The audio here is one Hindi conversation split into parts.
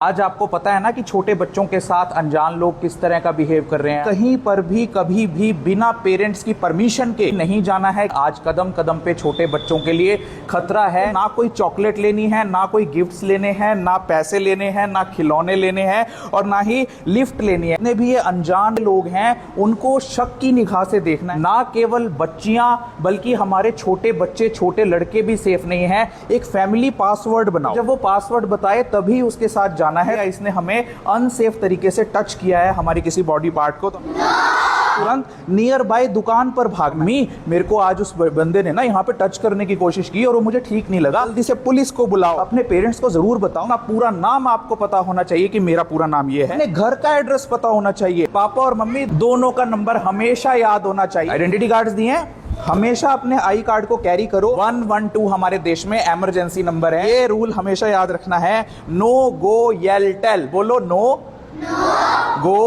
आज आपको पता है ना कि छोटे बच्चों के साथ अनजान लोग किस तरह का बिहेव कर रहे हैं। कहीं पर भी कभी भी बिना पेरेंट्स की परमिशन के नहीं जाना है। आज कदम कदम पे छोटे बच्चों के लिए खतरा है। ना कोई चॉकलेट लेनी है, ना कोई गिफ्ट्स लेने हैं, ना पैसे लेने हैं, ना खिलौने लेने हैं और ना ही लिफ्ट लेनी है। जितने भी ये अनजान लोग हैं उनको शक की निगाह से देखना है। ना केवल बच्चियां बल्कि हमारे छोटे बच्चे, छोटे लड़के भी सेफ नहीं है। एक फैमिली पासवर्ड बनाओ। जब वो पासवर्ड बताए तभी उसके साथ जाना है। या इसने हमें अनसेफ तरीके से टच किया है हमारी किसी बॉडी पार्ट को, तो तुरंत नियर बाय दुकान पर भागना। मेरे को आज उस बंदे ने ना यहाँ पे टच करने की कोशिश की और वो मुझे ठीक नहीं लगा। जल्दी से पुलिस को बुलाओ। अपने पेरेंट्स को जरूर बताओ ना, पूरा नाम आपको पता होना चाहिए कि मेरा पूरा नाम ये है। अपने घर का एड्रेस पता होना चाहिए। पापा और मम्मी दोनों का नंबर हमेशा याद होना चाहिए। आइडेंटिटी कार्ड्स दिए हैं, हमेशा अपने आई कार्ड को कैरी करो। 112 हमारे देश में इमरजेंसी नंबर है। ये रूल हमेशा याद रखना है। नो गो येल टेल। बोलो नो गो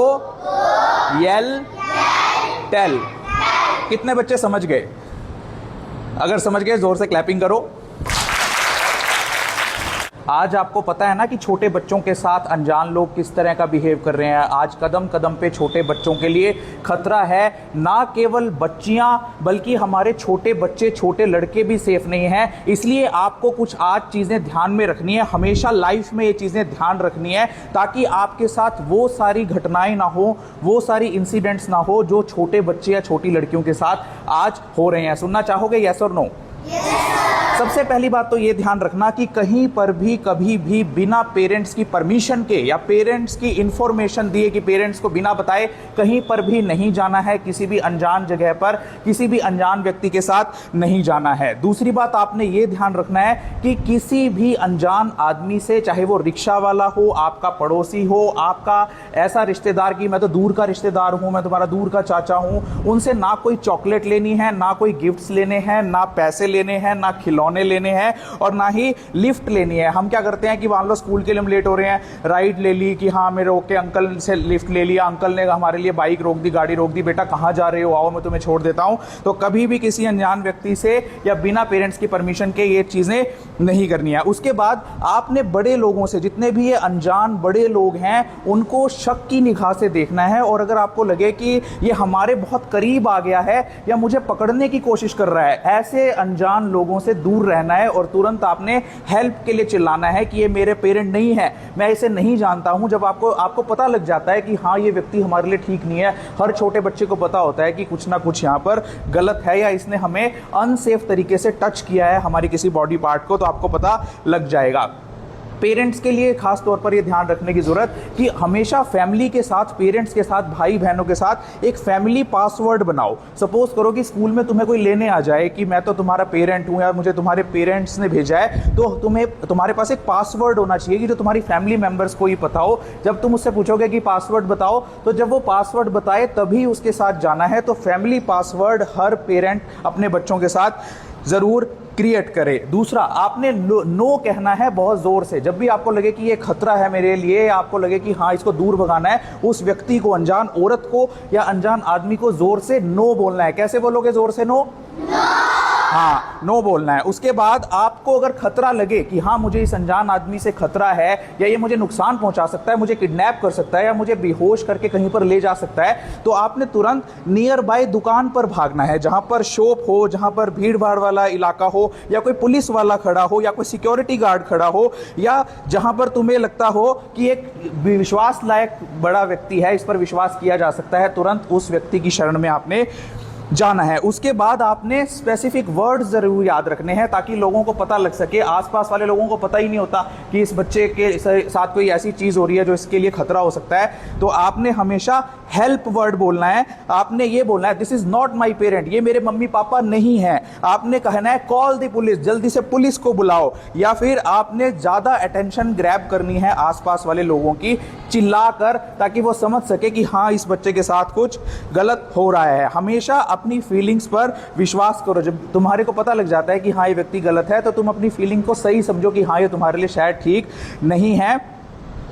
येल टेल। कितने बच्चे समझ गए? अगर समझ गए जोर से क्लैपिंग करो। आज आपको पता है ना कि छोटे बच्चों के साथ अनजान लोग किस तरह का बिहेव कर रहे हैं। आज कदम कदम पे छोटे बच्चों के लिए खतरा है। ना केवल बच्चियां बल्कि हमारे छोटे बच्चे, छोटे लड़के भी सेफ नहीं हैं। इसलिए आपको कुछ आज चीजें ध्यान में रखनी है। हमेशा लाइफ में ये चीजें ध्यान रखनी है ताकि आपके साथ वो सारी घटनाएं ना हो, वो सारी इंसिडेंट्स ना हो जो छोटे बच्चे या छोटी लड़कियों के साथ आज हो रहे हैं। सुनना चाहोगे यस और नो? सबसे पहली बात तो ये ध्यान रखना कि कहीं पर भी कभी भी बिना पेरेंट्स की परमिशन के या पेरेंट्स की इंफॉर्मेशन दिए कि पेरेंट्स को बिना बताए कहीं पर भी नहीं जाना है। किसी भी अनजान जगह पर किसी भी अनजान व्यक्ति के साथ नहीं जाना है। दूसरी बात आपने ये ध्यान रखना है कि किसी भी अनजान आदमी से, चाहे वो रिक्शा वाला हो, आपका पड़ोसी हो, आपका ऐसा रिश्तेदार कि मैं तो दूर का रिश्तेदार हूं, मैं तुम्हारा दूर का चाचा हूं, उनसे ना कोई चॉकलेट लेनी है, ना कोई गिफ्ट्स लेने हैं, ना पैसे लेने हैं, ना खिलौने लेने हैं और ना ही लिफ्ट लेनी है। हम क्या करते हैं कि मान लो स्कूल के लिए हम लेट हो रहे हैं, राइड ले ली कि हाँ मैं रोक के अंकल से लिफ्ट ले लिया, अंकल ने हमारे लिए बाइक रोक दी, गाड़ी रोक दी, बेटा कहाँ जा रहे हो, आओ मैं तुम्हें छोड़ देता हूं। तो कभी भी किसी अनजान व्यक्ति से या बिना पेरेंट्स की परमिशन के ये चीजें नहीं करनी है। उसके बाद आपने बड़े लोगों से, जितने भी ये अनजान बड़े लोग हैं उनको शक की निगाह से देखना है। और अगर आपको लगे कि ये हमारे बहुत करीब आ गया है या मुझे पकड़ने की कोशिश कर रहा है, ऐसे अनजान लोगों से दूर रहना है और तुरंत आपने हेल्प के लिए चिल्लाना है कि ये मेरे पेरेंट नहीं है, मैं इसे नहीं जानता हूं। जब आपको पता लग जाता है कि हाँ ये व्यक्ति हमारे लिए ठीक नहीं है, हर छोटे बच्चे को पता होता है कि कुछ ना कुछ यहां पर गलत है या इसने हमें अनसेफ तरीके से टच किया है हमारी किसी बॉडी पार्ट को, तो आपको पता लग जाएगा। पेरेंट्स के लिए खास तौर पर यह ध्यान रखने की जरूरत कि हमेशा फैमिली के साथ, पेरेंट्स के साथ, भाई बहनों के साथ एक फैमिली पासवर्ड बनाओ। सपोज करो कि स्कूल में तुम्हें कोई लेने आ जाए कि मैं तो तुम्हारा पेरेंट हूं या मुझे तुम्हारे पेरेंट्स ने भेजा है, तो तुम्हारे पास एक पासवर्ड होना चाहिए कि जो तुम्हारी फैमिली मेंबर्स को ही पता हो। जब तुम उससे पूछोगे कि पासवर्ड बताओ, तो जब वो पासवर्ड बताए तभी उसके साथ जाना है। तो फैमिली पासवर्ड हर पेरेंट अपने बच्चों के साथ जरूर क्रिएट करे। दूसरा, आपने नो कहना है बहुत जोर से। जब भी आपको लगे कि ये खतरा है मेरे लिए, आपको लगे कि हाँ इसको दूर भगाना है, उस व्यक्ति को, अनजान औरत को या अनजान आदमी को जोर से नो बोलना है। कैसे बोलोगे जोर से नो? हाँ, नो बोलना है। उसके बाद आपको अगर खतरा लगे कि हाँ मुझे इस अनजान आदमी से खतरा है या ये मुझे नुकसान पहुंचा सकता है, मुझे किडनैप कर सकता है या मुझे बेहोश करके कहीं पर ले जा सकता है, तो आपने तुरंत नियर बाय दुकान पर भागना है, जहां पर शॉप हो, जहां पर भीड़ भाड़ वाला इलाका हो या कोई पुलिस वाला खड़ा हो या कोई सिक्योरिटी गार्ड खड़ा हो या जहां पर तुम्हें लगता हो कि एक विश्वास लायक बड़ा व्यक्ति है, इस पर विश्वास किया जा सकता है, तुरंत उस व्यक्ति की शरण में आपने जाना है। उसके बाद आपने स्पेसिफिक वर्ड्स जरूर याद रखने हैं ताकि लोगों को पता लग सके। आसपास वाले लोगों को पता ही नहीं होता कि इस बच्चे के साथ कोई ऐसी चीज हो रही है जो इसके लिए खतरा हो सकता है। तो आपने हमेशा हेल्प वर्ड बोलना है। आपने ये बोलना है this is not my parent, ये मेरे मम्मी पापा नहीं है। आपने कहना है कॉल द पुलिस, जल्दी से पुलिस को बुलाओ। या फिर आपने ज्यादा अटेंशन ग्रैब करनी है आसपास वाले लोगों की, चिल्लाकर, ताकि वो समझ सके कि हाँ इस बच्चे के साथ कुछ गलत हो रहा है। हमेशा अपनी फीलिंग्स पर विश्वास करो। जब तुम्हारे को पता लग जाता है कि हाँ ये व्यक्ति गलत है, तो तुम अपनी फीलिंग को सही समझो कि हाँ ये तुम्हारे लिए शायद ठीक नहीं है।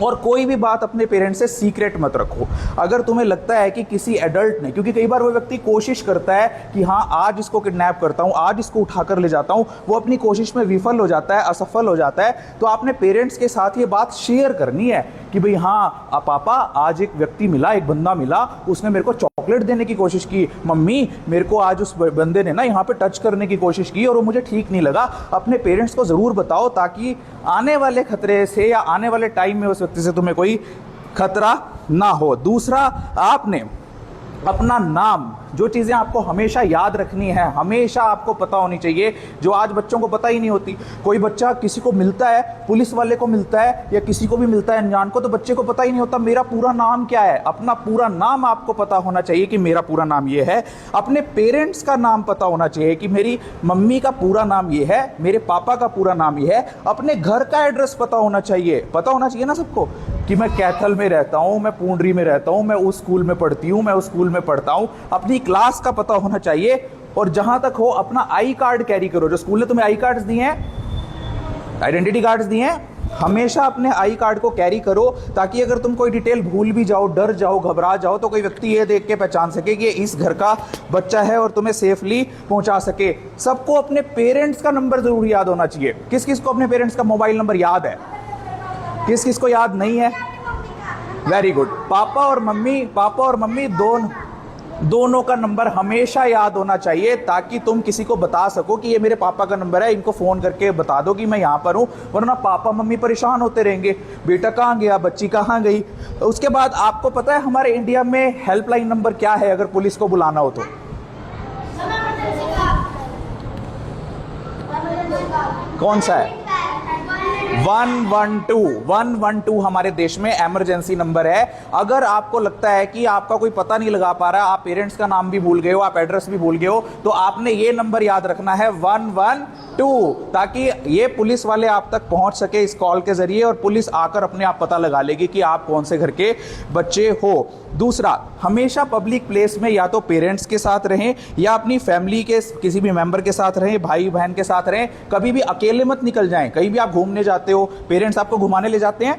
और कोई भी बात अपने पेरेंट्स से सीक्रेट मत रखो। अगर तुम्हें लगता है कि किसी एडल्ट ने, क्योंकि कई बार वो व्यक्ति कोशिश करता है कि हाँ आज इसको किडनैप करता हूँ, आज इसको उठाकर ले जाता हूँ, वो अपनी कोशिश में विफल हो जाता है, असफल हो जाता है, तो आपने पेरेंट्स के साथ ये बात शेयर करनी है कि भाई हाँ पापा आज एक व्यक्ति मिला, एक बंदा मिला, उसने मेरे को चॉकलेट देने की कोशिश की, मम्मी मेरे को आज उस बंदे ने ना यहाँ पे टच करने की कोशिश की और वो मुझे ठीक नहीं लगा। अपने पेरेंट्स को ज़रूर बताओ ताकि आने वाले खतरे से या आने वाले टाइम में उस व्यक्ति से तुम्हें कोई खतरा ना हो। दूसरा, आपने अपना नाम, जो चीज़ें आपको हमेशा याद रखनी है, हमेशा आपको पता होनी चाहिए, जो आज बच्चों को पता ही नहीं होती। कोई बच्चा किसी को मिलता है, पुलिस वाले को मिलता है या किसी को भी मिलता है अनजान को, तो बच्चे को पता ही नहीं होता मेरा पूरा नाम क्या है। अपना पूरा नाम आपको पता होना चाहिए कि मेरा पूरा नाम ये है। अपने पेरेंट्स का नाम पता होना चाहिए कि मेरी मम्मी का पूरा नाम ये है, मेरे पापा का पूरा नाम ये है। अपने घर का एड्रेस पता होना चाहिए ना सबको, कि मैं कैथल में रहता हूँ, मैं पूंडरी में रहता हूँ, मैं उस स्कूल में पढ़ती हूँ, मैं उस स्कूल में पढ़ता हूँ। अपनी क्लास का पता होना चाहिए। और जहां तक हो अपना आई कार्ड कैरी करो। जो स्कूल ने तुम्हें आई कार्ड्स दिए हैं, आइडेंटिटी कार्ड्स दिए हैं, हमेशा अपने आई कार्ड को कैरी करो, ताकि अगर तुम कोई डिटेल भूल भी जाओ, डर जाओ, घबरा जाओ, तो कोई व्यक्ति ये देख के पहचान सके कि ये इस घर का बच्चा है और तुम्हें सेफली पहुंचा सके। सबको अपने पेरेंट्स का नंबर जरूर याद होना चाहिए। किस किस को अपने पेरेंट्स का मोबाइल नंबर याद है? किस किस को याद नहीं है? Very good. पापा और मम्मी दोनों का नंबर हमेशा याद होना चाहिए, ताकि तुम किसी को बता सको कि ये मेरे पापा का नंबर है, इनको फोन करके बता दो कि मैं यहाँ पर हूँ। वरना पापा मम्मी परेशान होते रहेंगे, बेटा कहाँ गया, बच्ची कहाँ गई। उसके बाद आपको पता है हमारे इंडिया में हेल्पलाइन नंबर क्या है अगर पुलिस को बुलाना हो तो? कौन सा है? 112 हमारे देश में इमरजेंसी नंबर है। अगर आपको लगता है कि आपका कोई पता नहीं लगा पा रहा, आप पेरेंट्स का नाम भी भूल गए हो, आप एड्रेस भी भूल गए हो, तो आपने ये नंबर याद रखना है 112, ताकि ये पुलिस वाले आप तक पहुंच सके इस कॉल के जरिए, और पुलिस आकर अपने आप पता लगा लेगी कि आप कौन से घर के बच्चे हो। दूसरा, हमेशा पब्लिक प्लेस में या तो पेरेंट्स के साथ रहें या अपनी फैमिली के किसी भी मेंबर के साथ रहें, भाई बहन के साथ रहें। कभी भी अकेले मत निकल जाएं। कहीं भी आप घूमने जाते हो, पेरेंट्स आपको घुमाने ले जाते हैं,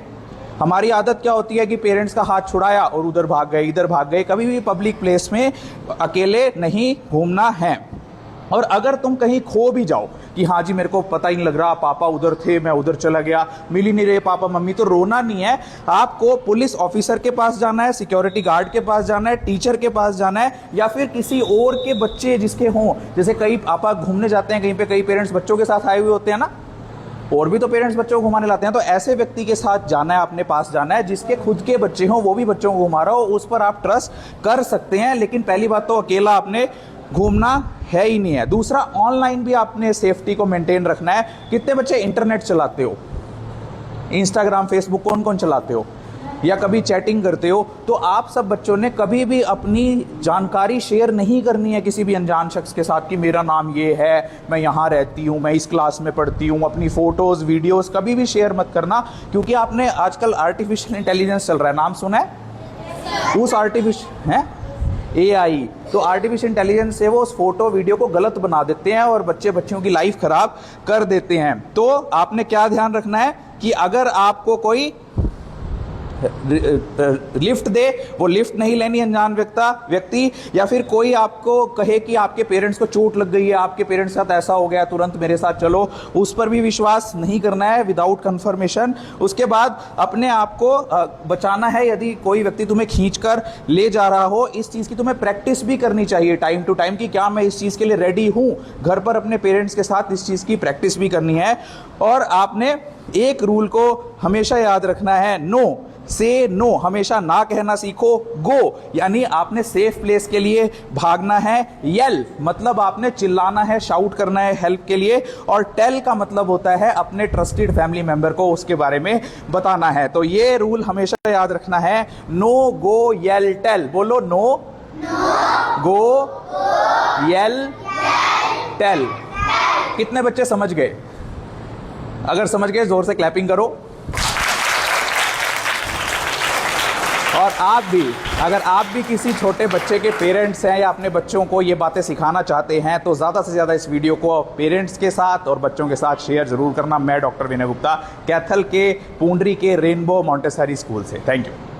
हमारी आदत क्या होती है कि पेरेंट्स का हाथ छुड़ाया और उधर भाग गए, इधर भाग गए। कभी भी पब्लिक प्लेस में अकेले नहीं घूमना है। और अगर तुम कहीं खो भी जाओ कि हाँ जी मेरे को पता ही नहीं लग रहा, पापा उधर थे, मैं उधर चला गया, मिल ही नहीं रहे पापा मम्मी, तो रोना नहीं है। आपको पुलिस ऑफिसर के पास जाना है, सिक्योरिटी गार्ड के पास जाना है, टीचर के पास जाना है, या फिर किसी और के बच्चे जिसके हों। जैसे कई पापा घूमने जाते हैं कहीं पे, कई पेरेंट्स बच्चों के साथ आए हुए होते हैं ना, और भी तो पेरेंट्स बच्चों को घुमाने लाते हैं। तो ऐसे व्यक्ति के साथ जाना है, अपने पास जाना है जिसके खुद के बच्चे हों, वो भी बच्चों को घुमा रहा हो, उस पर आप ट्रस्ट कर सकते हैं। लेकिन पहली बात तो अकेला आपने घूमना है ही नहीं है। दूसरा, ऑनलाइन भी आपने सेफ्टी को मेंटेन रखना है। कितने बच्चे इंटरनेट चलाते हो, इंस्टाग्राम फेसबुक कौन कौन चलाते हो, या कभी चैटिंग करते हो? तो आप सब बच्चों ने कभी भी अपनी जानकारी शेयर नहीं करनी है किसी भी अनजान शख्स के साथ कि मेरा नाम ये है, मैं यहाँ रहती हूँ, मैं इस क्लास में पढ़ती हूँ। अपनी फोटोज वीडियोस कभी भी शेयर मत करना, क्योंकि आपने आजकल आर्टिफिशियल इंटेलिजेंस चल रहा है, नाम सुना है? उस आर्टिफिशियल है AI, तो आर्टिफिशियल इंटेलिजेंस से वो उस फोटो वीडियो को गलत बना देते हैं और बच्चों की लाइफ खराब कर देते हैं। तो आपने क्या ध्यान रखना है कि अगर आपको कोई लिफ्ट दे, वो लिफ्ट नहीं लेनी अनजान व्यक्ति, या फिर कोई आपको कहे कि आपके पेरेंट्स को चोट लग गई है, आपके पेरेंट्स के साथ ऐसा हो गया, तुरंत मेरे साथ चलो, उस पर भी विश्वास नहीं करना है विदाउट कंफर्मेशन। उसके बाद अपने आप को बचाना है। यदि कोई व्यक्ति तुम्हें खींचकर ले जा रहा हो, इस चीज़ की तुम्हें प्रैक्टिस भी करनी चाहिए टाइम टू टाइम कि क्या मैं इस चीज़ के लिए रेडी हूँ। घर पर अपने पेरेंट्स के साथ इस चीज़ की प्रैक्टिस भी करनी है। और आपने एक रूल को हमेशा याद रखना है, नो से नो, हमेशा ना कहना सीखो। गो यानी आपने सेफ प्लेस के लिए भागना है। येल मतलब आपने चिल्लाना है, शाउट करना है हेल्प के लिए। और टेल का मतलब होता है अपने ट्रस्टेड फैमिली मेंबर को उसके बारे में बताना है। तो ये रूल हमेशा याद रखना है, नो, गो, येल, टेल। बोलो, नो, गो, येल, टेल। कितने बच्चे समझ गए? अगर समझ गए जोर से क्लैपिंग करो। और आप भी, अगर आप भी किसी छोटे बच्चे के पेरेंट्स हैं या अपने बच्चों को ये बातें सिखाना चाहते हैं तो ज़्यादा से ज़्यादा इस वीडियो को पेरेंट्स के साथ और बच्चों के साथ शेयर ज़रूर करना। मैं डॉक्टर विनय गुप्ता, कैथल के पूंडरी के रेनबो मॉन्टेसरी स्कूल से। Thank you.